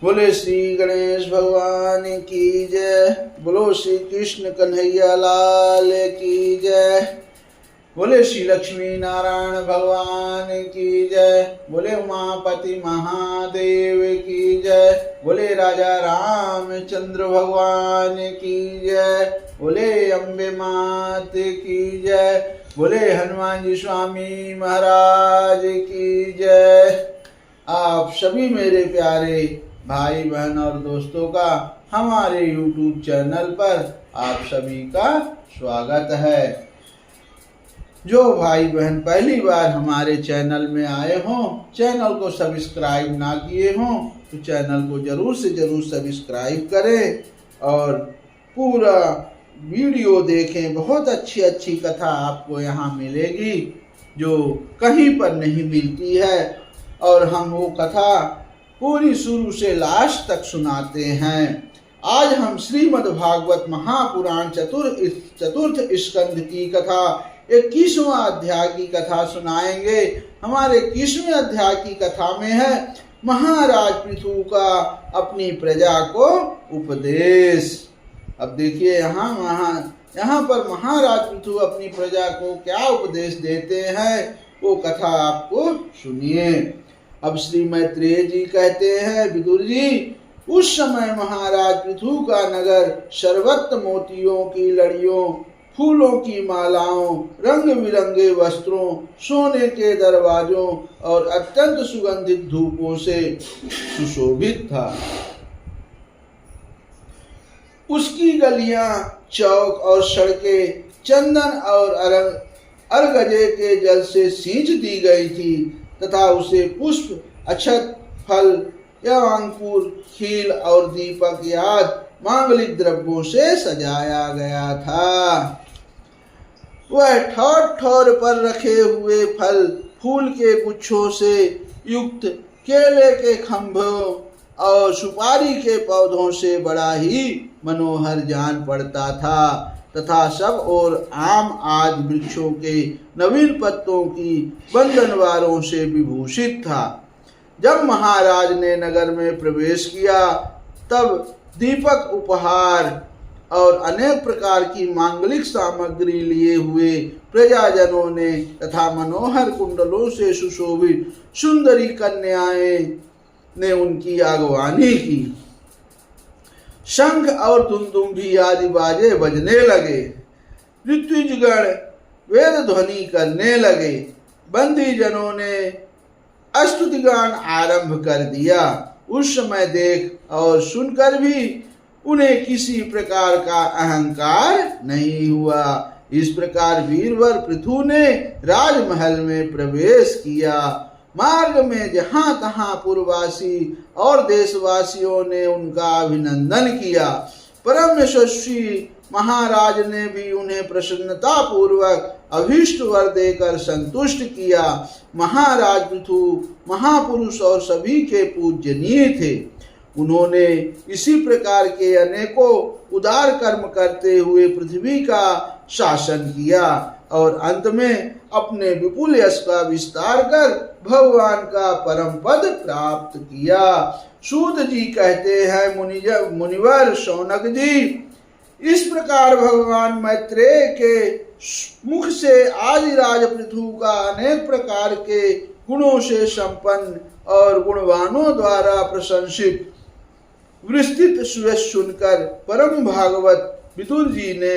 बोले श्री गणेश भगवान की जय। बोलो श्री कृष्ण कन्हैया लाल की जय। बोले श्री लक्ष्मी नारायण भगवान की जय। बोले उमापति महादेव की जय। बोले राजा रामचंद्र भगवान की जय। बोले अम्बे मात की जय। बोले हनुमान जी स्वामी महाराज की जय। आप सभी मेरे प्यारे भाई बहन और दोस्तों का हमारे YouTube चैनल पर आप सभी का स्वागत है। जो भाई बहन पहली बार हमारे चैनल में आए हों, चैनल को सब्सक्राइब ना किए हों तो चैनल को जरूर से जरूर सब्सक्राइब करें और पूरा वीडियो देखें। बहुत अच्छी अच्छी कथा आपको यहाँ मिलेगी जो कहीं पर नहीं मिलती है और हम वो कथा पूरी शुरू से लास्ट तक सुनाते हैं। आज हम श्रीमद् भागवत महापुराण चतुर्थ स्कंध की कथा 21वां अध्याय की कथा सुनाएंगे। हमारे 21वें अध्याय की कथा में है महाराज पृथु का अपनी प्रजा को उपदेश। अब देखिए यहाँ पर महाराज पृथु अपनी प्रजा को क्या उपदेश देते हैं, वो कथा आपको सुनिए। अब श्री मैत्रेय जी कहते हैं, विदुर जी, उस समय महाराज पृथु का नगर सर्वत्र मोतियों की लड़ियों, फूलों की मालाओं, रंग बिरंगे वस्त्रों, सोने के दरवाजों और अत्यंत सुगंधित धूपों से सुशोभित था। उसकी गलियां, चौक और सड़कें चंदन और अरगजे के जल से सींच दी गई थी तथा उसे पुष्प, अक्षत, फल या अंकुर, खील और दीपक आदि मांगलिक द्रव्यों से सजाया गया था। वह ठौर ठौर पर रखे हुए फल फूल के गुच्छों से युक्त केले के खंभों और सुपारी के पौधों से बड़ा ही मनोहर जान पड़ता था तथा सब और आम आदि वृक्षों के नवीन पत्तों की बंधनवारों से विभूषित था। जब महाराज ने नगर में प्रवेश किया तब दीपक, उपहार और अनेक प्रकार की मांगलिक सामग्री लिए हुए प्रजाजनों ने तथा मनोहर कुंडलों से सुशोभित सुंदरी कन्याएं ने उनकी आगवानी की। शंख और दुंदुभी आदि बाजे बजने लगे। ऋत्विजगण वेद ध्वनि करने लगे। बंदी जनों ने स्तुतिगान आरंभ कर दिया। उस समय देख और सुनकर भी उन्हें किसी प्रकार का अहंकार नहीं हुआ। इस प्रकार वीरवर पृथु ने राजमहल में प्रवेश किया। मार्ग में जहां तहां पुरवासी और देशवासियों ने उनका अभिनंदन किया। परम यशस्वी महाराज ने भी उन्हें प्रसन्नता पूर्वक अभीष्ट वर देकर संतुष्ट किया। महाराज पृथु महापुरुष और सभी के पूजनीय थे। उन्होंने इसी प्रकार के अनेकों उदार कर्म करते हुए पृथ्वी का शासन किया और अंत में अपने विपुल यश का विस्तार कर भगवान का परम पद प्राप्त किया। सूत जी कहते हैं, मुनिवर शौनक जी, इस प्रकार भगवान मैत्रेय के मुख से आदिराज पृथु का अनेक प्रकार के गुणों से संपन्न और गुणवानों द्वारा प्रशंसित विस्तृत सुयश सुनकर परम भागवत विदुर जी ने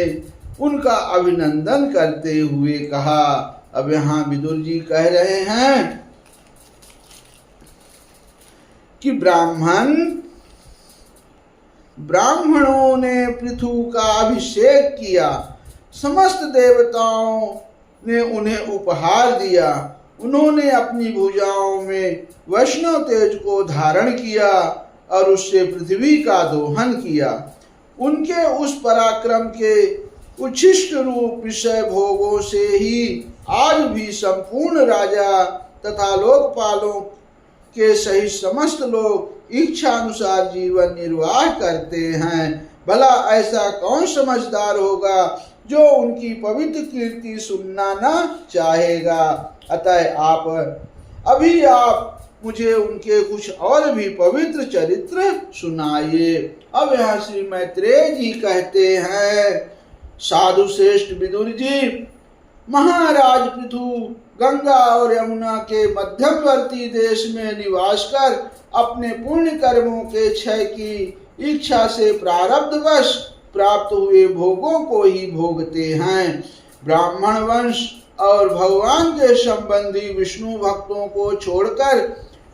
उनका अभिनंदन करते हुए कहा। अब यहाँ विदुर जी कह रहे हैं कि ब्राह्मणों ने पृथु का अभिषेक किया। समस्त देवताओं ने उन्हें उपहार दिया। उन्होंने अपनी भुजाओं में वैष्णव तेज को धारण किया और उससे पृथ्वी का दोहन किया। उनके उस पराक्रम के उच्छिष्ट रूप विषय भोगों से ही आज भी संपूर्ण राजा तथा लोकपालों के सहित समस्त लोग इच्छा अनुसार जीवन निर्वाह करते हैं। भला ऐसा कौन समझदार होगा जो उनकी पवित्र कीर्ति सुनना न चाहेगा। अतः आप मुझे उनके कुछ और भी पवित्र चरित्र सुनाइए। अब यहाँ श्री मैत्रेय जी कहते हैं, साधु श्रेष्ठ विदुर जी, महाराज पृथु गंगा और यमुना के मध्यवर्ती देश में निवास कर अपने पुण्य कर्मों के क्षय की इच्छा से प्रारब्धवश प्राप्त हुए भोगों को ही भोगते हैं। ब्राह्मण वंश और भगवान के संबंधी विष्णु भक्तों को छोड़कर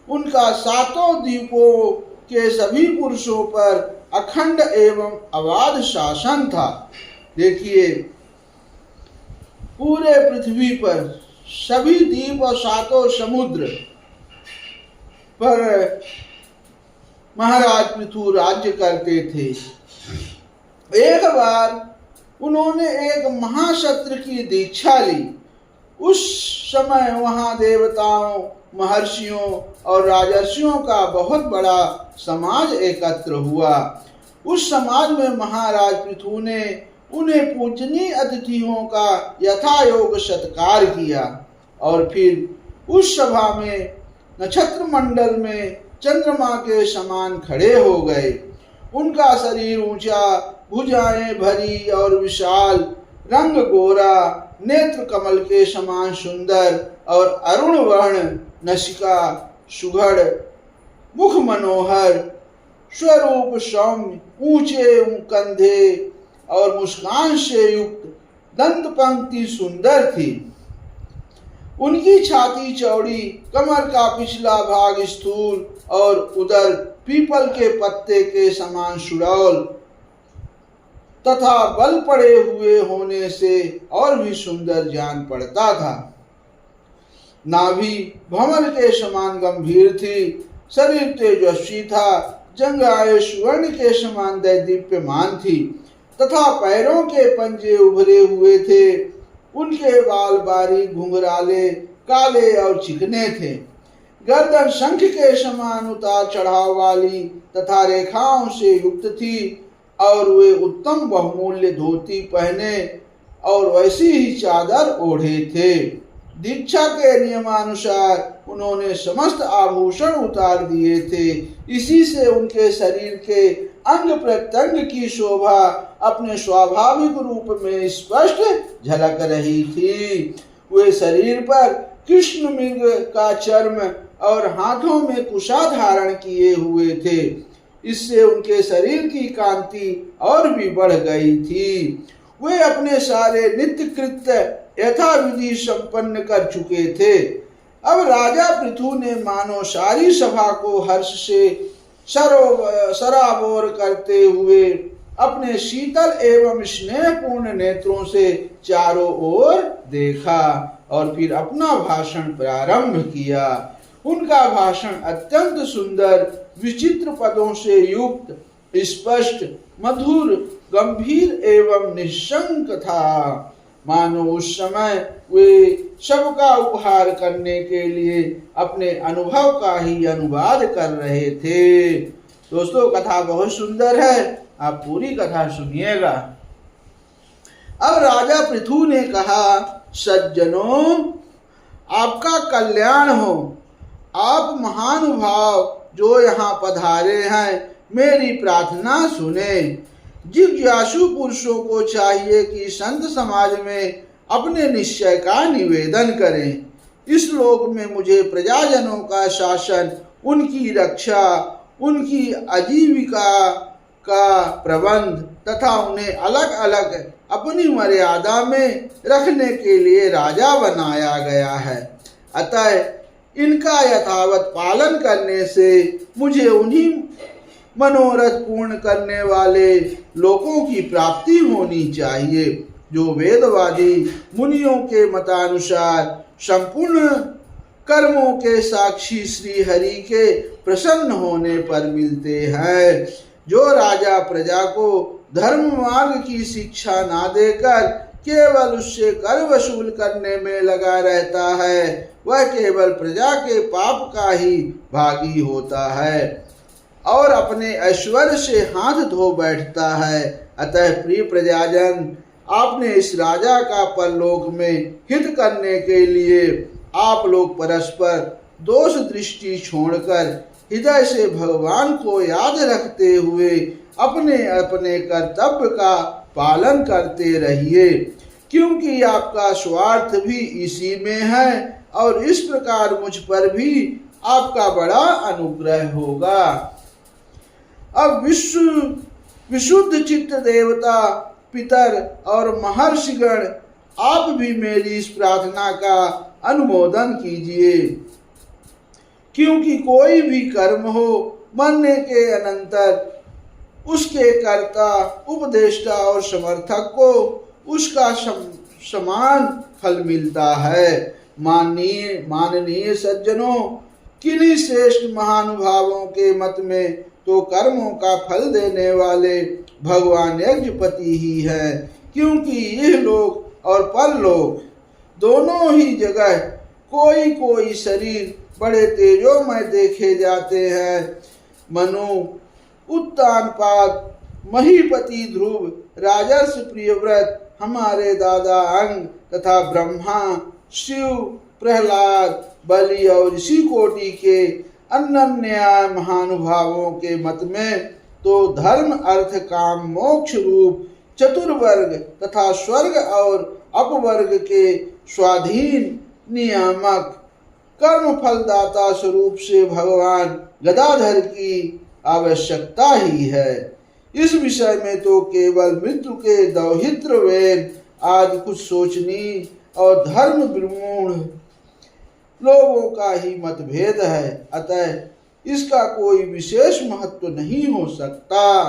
उनका सातों द्वीपों के सभी पुरुषों पर अखंड एवं अबाध शासन था। देखिए, पूरे पृथ्वी पर सभी द्वीप और सातों समुद्र पर महाराज पृथु राज्य करते थे। एक बार उन्होंने एक महासत्र की दीक्षा ली। उस समय वहां देवताओं, महर्षियों और राजर्षियों का बहुत बड़ा समाज एकत्र हुआ। उस समाज में महाराज पृथु ने उन्हें पूजनीय अतिथियों का यथायोग सत्कार किया और फिर उस सभा में नक्षत्र मंडल में चंद्रमा के समान खड़े हो गए। उनका शरीर ऊंचा, भुजाएं भरी और विशाल, रंग गोरा, नेत्र कमल के समान सुंदर और अरुण वर्ण, नसिका सुघड़, मुख मनोहर, स्वरूप सौम्य, ऊंचे कंधे और मुस्कान से युक्त, दंत पंक्ति सुंदर थी। उनकी छाती चौड़ी, कमर का पिछला भाग स्थूल और उदर पीपल के पत्ते के समान सुडौल तथा बल पड़े हुए होने से और भी सुंदर जान पड़ता था। नाभि भंवर के समान गंभीर थी, शरीर तेजस्वी था, जंघाएं स्वर्ण के समान दैदीप्यमान थी तथा पैरों के पंजे उभरे हुए थे। उनके बाल बारीक, घुंघराले, काले और चिकने थे। गर्दन शंख के समान उतार चढ़ाव वाली तथा रेखाओं से युक्त थी और वे उत्तम बहुमूल्य धोती पहने और वैसी ही चादर ओढ़े थे। दीक्षा के नियमानुसार उन्होंने समस्त आभूषण उतार दिए थे। इसी से उनके शरीर के अंग प्रत्यंग की शोभा अपने स्वाभाविक रूप में स्पष्ट झलक रही थी। वे शरीर पर कृष्ण मृग का चर्म और हाथों में कुशा धारण किए हुए थे। इससे उनके शरीर की कांति और भी बढ़ गई थी। वे अपने सारे नित्य कृत्य यथाविधि संपन्न कर चुके थे। अब राजा पृथु ने मानो सारी सभा को हर्ष से सराबोर करते हुए अपने शीतल एवं स्नेहपूर्ण नेत्रों से चारों ओर देखा और फिर अपना भाषण प्रारंभ किया। उनका भाषण अत्यंत सुंदर, विचित्र पदों से युक्त, स्पष्ट, मधुर, गंभीर एवं निशंक था। मानो उस समय वे सबका उपहार करने के लिए अपने अनुभव का ही अनुवाद कर रहे थे। दोस्तों, कथा बहुत सुंदर है, आप पूरी कथा सुनिएगा। अब राजा पृथु ने कहा, सज्जनों, आपका कल्याण हो। आप महानुभाव जो यहाँ पधारे हैं, मेरी प्रार्थना सुने। जिज्ञासु पुरुषों को चाहिए कि संत समाज में अपने निश्चय का निवेदन करें। इस लोक में मुझे प्रजाजनों का शासन, उनकी रक्षा, उनकी आजीविका का प्रबंध तथा उन्हें अलग अलग अपनी मर्यादा में रखने के लिए राजा बनाया गया है। अतः इनका यथावत पालन करने से मुझे उन्हीं मनोरथ पूर्ण करने वाले लोगों की प्राप्ति होनी चाहिए जो वेदवादी मुनियों के मतानुसार संपूर्ण कर्मों के साक्षी श्री हरि के प्रसन्न होने पर मिलते हैं। जो राजा प्रजा को धर्म मार्ग की शिक्षा ना देकर केवल उससे कर वसूल करने में लगा रहता है, वह केवल प्रजा के पाप का ही भागी होता है और अपने ऐश्वर्य से हाथ धो बैठता है। अतः प्रिय प्रजाजन, आपने इस राजा का परलोक में हित करने के लिए आप लोग परस्पर दोष दृष्टि छोड़कर हृदय से भगवान को याद रखते हुए अपने अपने कर्तव्य का पालन करते रहिए, क्योंकि आपका स्वार्थ भी इसी में है और इस प्रकार मुझ पर भी आपका बड़ा अनुग्रह होगा। अब विशुद्ध चित्त देवता, पितर और महर्षिगण, आप भी मेरी इस प्रार्थना का अनुमोदन कीजिए, क्योंकि कोई भी कर्म हो, मरने के अनंतर उसके कर्ता, उपदेष्टा और समर्थक को उसका समान फल मिलता है। माननीय सज्जनों, किन्हीं श्रेष्ठ महानुभावों के मत में तो कर्मों का फल देने वाले भगवान यज्ञपति ही है, क्योंकि यह लोक और परलोक दोनों ही जगह कोई कोई शरीर बड़े तेजोमय देखे जाते हैं। मनु, उत्तानपाद, महीपति ध्रुव, राजर्षि प्रियव्रत, हमारे दादा अंग तथा ब्रह्मा, शिव, प्रहलाद, बलि और ऋषि कोटि के अनन्य महानुभावों के मत में तो धर्म, अर्थ, काम, मोक्ष रूप चतुर्वर्ग तथा स्वर्ग और अपवर्ग के स्वाधीन नियामक कर्म फलदाता स्वरूप से भगवान गदाधर की आवश्यकता ही है। इस विषय में तो केवल मृत्यु के दौहित्र वेद आदि कुछ सोचनी और धर्म विमूढ़ लोगों का ही मतभेद है, अतः इसका कोई विशेष महत्व नहीं हो सकता।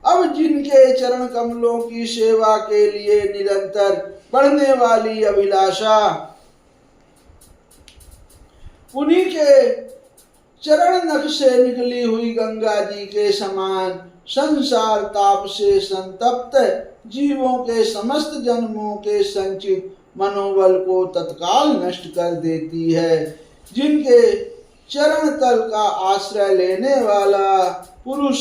अब जिनके चरण कमलों की सेवा के लिए निरंतर बढ़ने वाली अभिलाषा, उन्हीं के चरण नख से निकली हुई गंगा जी के समान संसार ताप से संतप्त जीवों के समस्त जन्मों के संचित मनोबल को तत्काल नष्ट कर देती है, जिनके चरण तल का आश्रय लेने वाला पुरुष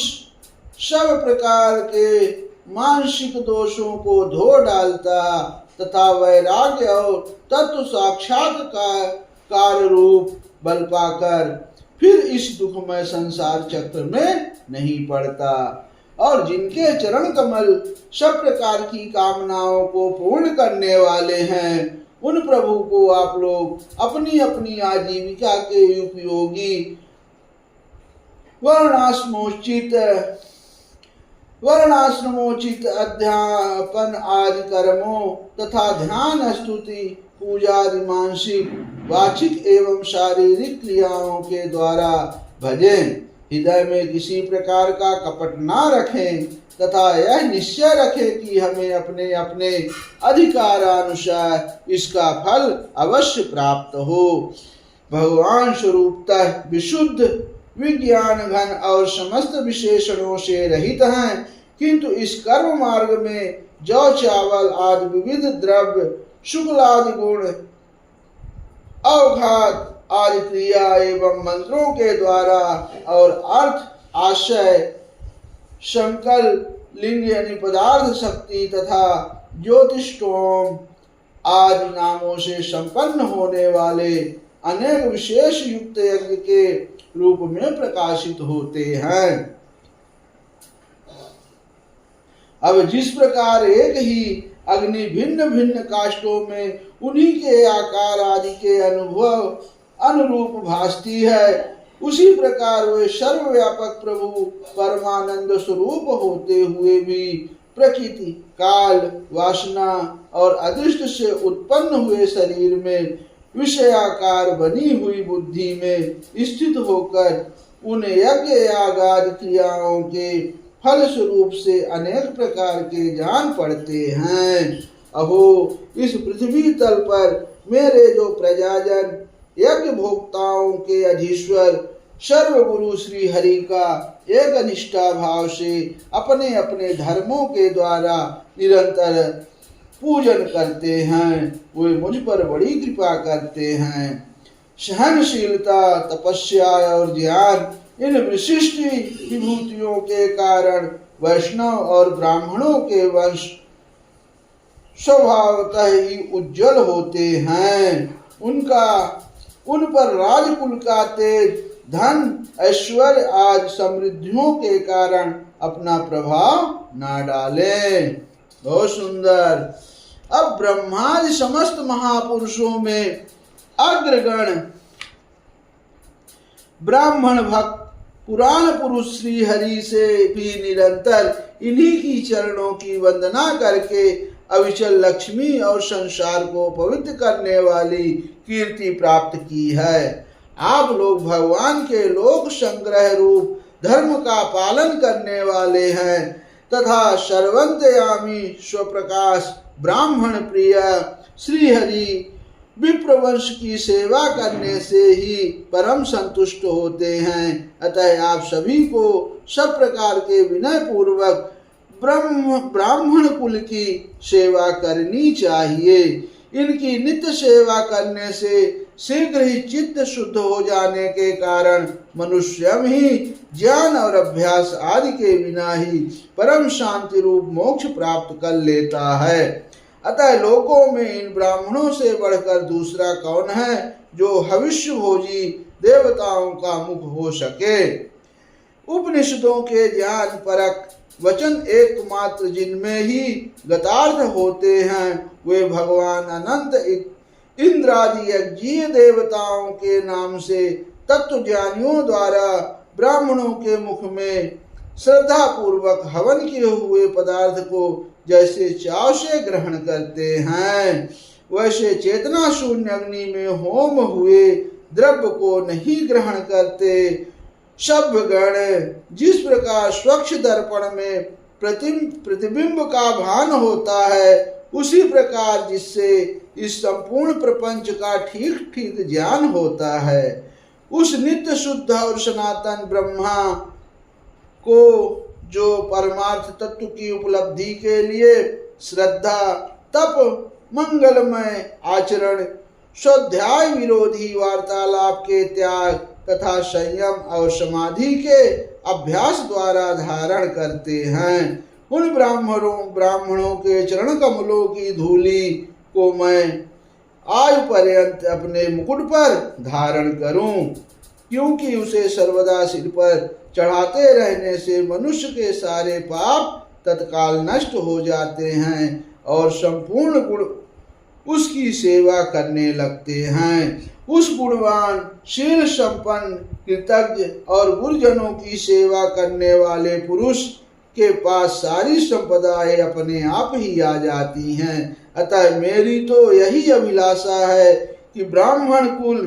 सब प्रकार के मानसिक दोषों को धो डालता तथा वैराग्य और तत्व साक्षात्कार रूप बल पाकर फिर इस दुखमय संसार चक्र में नहीं पड़ता, और जिनके चरण कमल सब प्रकार की कामनाओं को पूर्ण करने वाले हैं, उन प्रभु को आप लोग अपनी अपनी आजीविका के उपयोगी वर्णाश्रमोचित अध्यापन आदि कर्मों तथा ध्यान, स्तुति, पूजा आदि मानसिक, वाचिक एवं शारीरिक क्रियाओं के द्वारा भजें। हृदय में किसी प्रकार का कपट ना रखें तथा यह निश्चय रखें कि हमें अपने अपने अधिकारानुसार इसका फल अवश्य प्राप्त हो। भगवान स्वरूपतः विशुद्ध, विज्ञान घन और समस्त विशेषणों से रहित हैं, किंतु इस कर्म मार्ग में जौ, चावल आदि विविध द्रव्य, शुक्लादि गुण, अवघात आदि क्रिया एवं मंत्रों के द्वारा और अर्थ, आशय, संकल्प, लिंग यानी पदार्थ शक्ति तथा ज्योतिष्टोम आदि नामों से संपन्न होने वाले अनेक विशेष युक्त यज्ञ के रूप में प्रकाशित होते हैं। अब जिस प्रकार एक ही अग्नि भिन्न भिन्न काष्ठों में उन्हीं के आकार आदि के अनुरूप भासती है, उसी प्रकार वे सर्वव्यापक प्रभु परमानंद स्वरूप होते हुए भी प्रकृति, काल, वासना और अदृष्ट से उत्पन्न हुए शरीर में विषयाकार बनी हुई बुद्धि में स्थित होकर उन यज्ञ याग आदि क्रियाओं के फल स्वरूप से अनेक प्रकार के जान पड़ते हैं। अहो, इस पृथ्वी तल पर मेरे जो प्रजाजन यज्ञ भोक्ताओं के अधीश्वर सर्वगुरु श्री हरि का एक निष्ठा भाव से अपने अपने धर्मों के द्वारा निरंतर पूजन करते हैं, वे मुझ पर बड़ी कृपा करते हैं। सहनशीलता, तपस्या और ज्ञान इन विशिष्ट विभूतियों के कारण वैष्णव और ब्राह्मणों के वंश स्वभावतः ही उज्जवल होते हैं। उन पर राजकुल का तेज, धन, ऐश्वर्य आदि समृद्धियों के कारण अपना प्रभाव ना डाले। बहुत सुंदर। अब ब्रह्मादि समस्त महापुरुषों में अग्रगण ब्राह्मण भक्त पुराण पुरुष श्री हरि से भी निरंतर इन्हीं की चरणों की वंदना करके अविचल लक्ष्मी और संसार को पवित्र करने वाली कीर्ति प्राप्त की है। आप लोग भगवान के लोक संग्रह रूप धर्म का पालन करने वाले हैं तथा सर्वंतयामी स्वप्रकाश ब्राह्मण प्रिय श्री हरि विप्रवंश की सेवा करने से ही परम संतुष्ट होते हैं। अतः आप सभी को सब प्रकार के विनय पूर्वक ब्राह्मण कुल की सेवा करनी चाहिए। इनकी नित्य सेवा करने से शीघ्र ही चित्त शुद्ध हो जाने के कारण मनुष्य ही ज्ञान और अभ्यास आदि के बिना ही परम शांति रूप मोक्ष प्राप्त कर लेता है। अतः लोकों में इन ब्राह्मणों से बढ़कर दूसरा कौन है जो हविष्य भोजी देवताओं का मुख हो सके। उपनिषदों के ज्ञान परक वचन एकमात्र जिनमें ही गतार्थ होते हैं वे भगवान अनंत इंद्रादि यज्ञीय देवताओं के नाम से तत्व ज्ञानियों द्वारा ब्राह्मणों के मुख में श्रद्धा पूर्वक हवन किए हुए पदार्थ को जैसे चाव से ग्रहण करते हैं, वैसे चेतना शून्य अग्नि में होम हुए द्रव्य को नहीं ग्रहण करते। सभ्यगण जिस प्रकार स्वच्छ दर्पण में प्रतिबिंब का भान होता है, उसी प्रकार जिससे इस संपूर्ण प्रपंच का ठीक ठीक ज्ञान होता है, उस नित्य शुद्ध और सनातन ब्रह्मा को जो परमार्थ तत्व की उपलब्धि के लिए श्रद्धा, तप, मंगलमय आचरण, स्वाध्याय विरोधी वार्तालाप के त्याग तथा संयम और समाधि के अभ्यास द्वारा धारण करते हैं, उन ब्राह्मणों के चरण कमलों की धूलि को मैं आयु पर्यंत अपने मुकुट पर धारण करूं, क्योंकि उसे सर्वदा सिर पर चढ़ाते रहने से मनुष्य के सारे पाप तत्काल नष्ट हो जाते हैं और संपूर्ण गुण उसकी सेवा करने लगते हैं। उस गुणवान, शील संपन्न, कृतज्ञ और गुरुजनों की सेवा करने वाले पुरुष के पास सारी संपदाएं अपने आप ही आ जाती हैं। अतः मेरी तो यही अभिलाषा है कि ब्राह्मण कुल,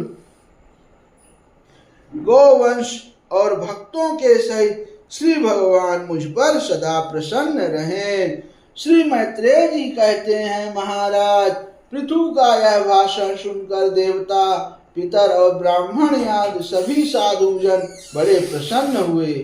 गोवंश और भक्तों के सहित श्री भगवान मुझ पर सदा प्रसन्न रहें। श्री मैत्रेय जी कहते हैं, महाराज, पृथु का यह भाषण सुनकर देवता, पितर और ब्राह्मण आदि सभी साधुजन बड़े प्रसन्न हुए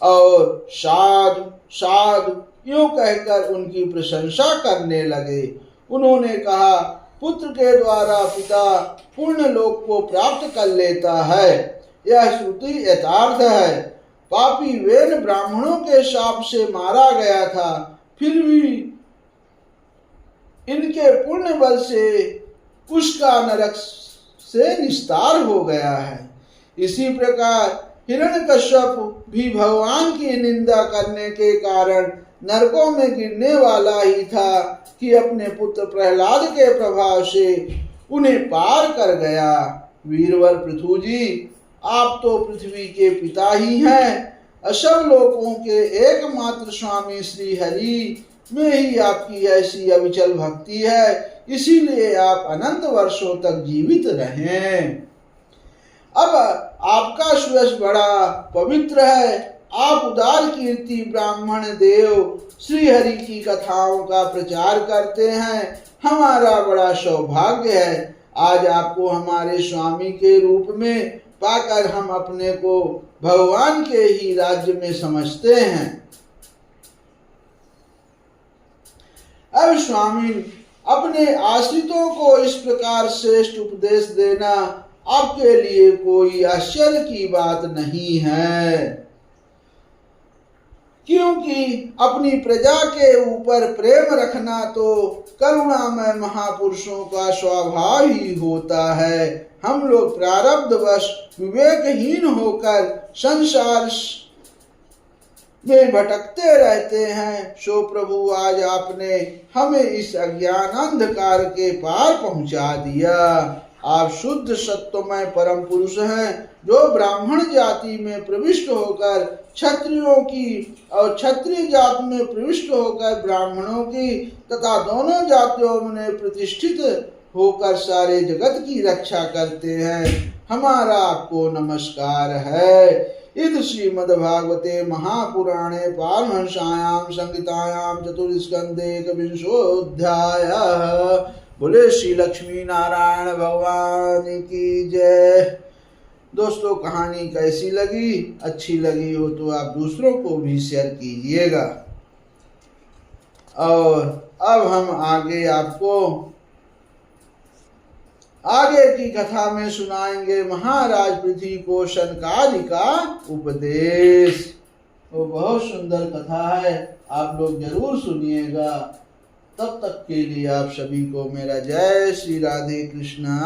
और साधु साधु यूं कहकर उनकी प्रशंसा करने लगे। उन्होंने कहा, पुत्र के द्वारा पिता पुण्य लोक को प्राप्त कर लेता है, यह श्रुति यथार्थ है। पापी वेन ब्राह्मणों के शाप से मारा गया था, फिर भी इनके पुण्य बल से उसका नरक से निस्तार हो गया है। इसी प्रकार हिरण्यकश्यप भी भगवान की निंदा करने के कारण नरकों में गिरने वाला ही था कि अपने पुत्र प्रहलाद के प्रभाव से उन्हें पार कर गया। वीरवर पृथु जी, आप तो पृथ्वी के पिता ही हैं। सब लोकों के एकमात्र स्वामी श्री हरि में ही आपकी ऐसी अविचल भक्ति है, इसीलिए आप अनंत वर्षों तक जीवित रहें। अब आपका सुयश बड़ा पवित्र है। आप उदार कीर्ति ब्राह्मण देव श्री हरि की कथाओं का प्रचार करते हैं। हमारा बड़ा सौभाग्य है। आज आपको हमारे स्वामी के रूप में पाकर हम अपने को भगवान के ही राज्य में समझते हैं। अब स्वामी, अपने आश्रितों को इस प्रकार श्रेष्ठ उपदेश देना आपके लिए कोई आश्चर्य की बात नहीं है, क्योंकि अपनी प्रजा के ऊपर प्रेम रखना तो करुणामय महापुरुषों का स्वभाव ही होता है। हम लोग प्रारब्धवश विवेकहीन होकर संसार में भटकते रहते हैं, सो प्रभु आज आपने हमें इस अज्ञान अंधकार के पार पहुंचा दिया। आप शुद्ध सत्वमय परम पुरुष हैं, जो ब्राह्मण जाति में प्रविष्ट होकर क्षत्रियों की और क्षत्रिय जाति में प्रविष्ट होकर ब्राह्मणों की तथा दोनों जातियों में प्रतिष्ठित होकर सारे जगत की रक्षा करते हैं। हमारा आपको नमस्कार है। इद श्रीमद्भागवते महापुराणे पारमहंस्यां संहितायां चतुर्स्कन्धे एकविंशोऽध्यायः। बोले श्री लक्ष्मी नारायण भगवान की जय। दोस्तों, कहानी कैसी लगी? अच्छी लगी हो तो आप दूसरों को भी शेयर कीजिएगा। और अब हम आपको आगे की कथा में सुनाएंगे महाराज पृथ्वी को शनकादि का उपदेश। वो बहुत सुंदर कथा है, आप लोग जरूर सुनिएगा। तब तक के लिए आप सभी को मेरा जय श्री राधे कृष्णा।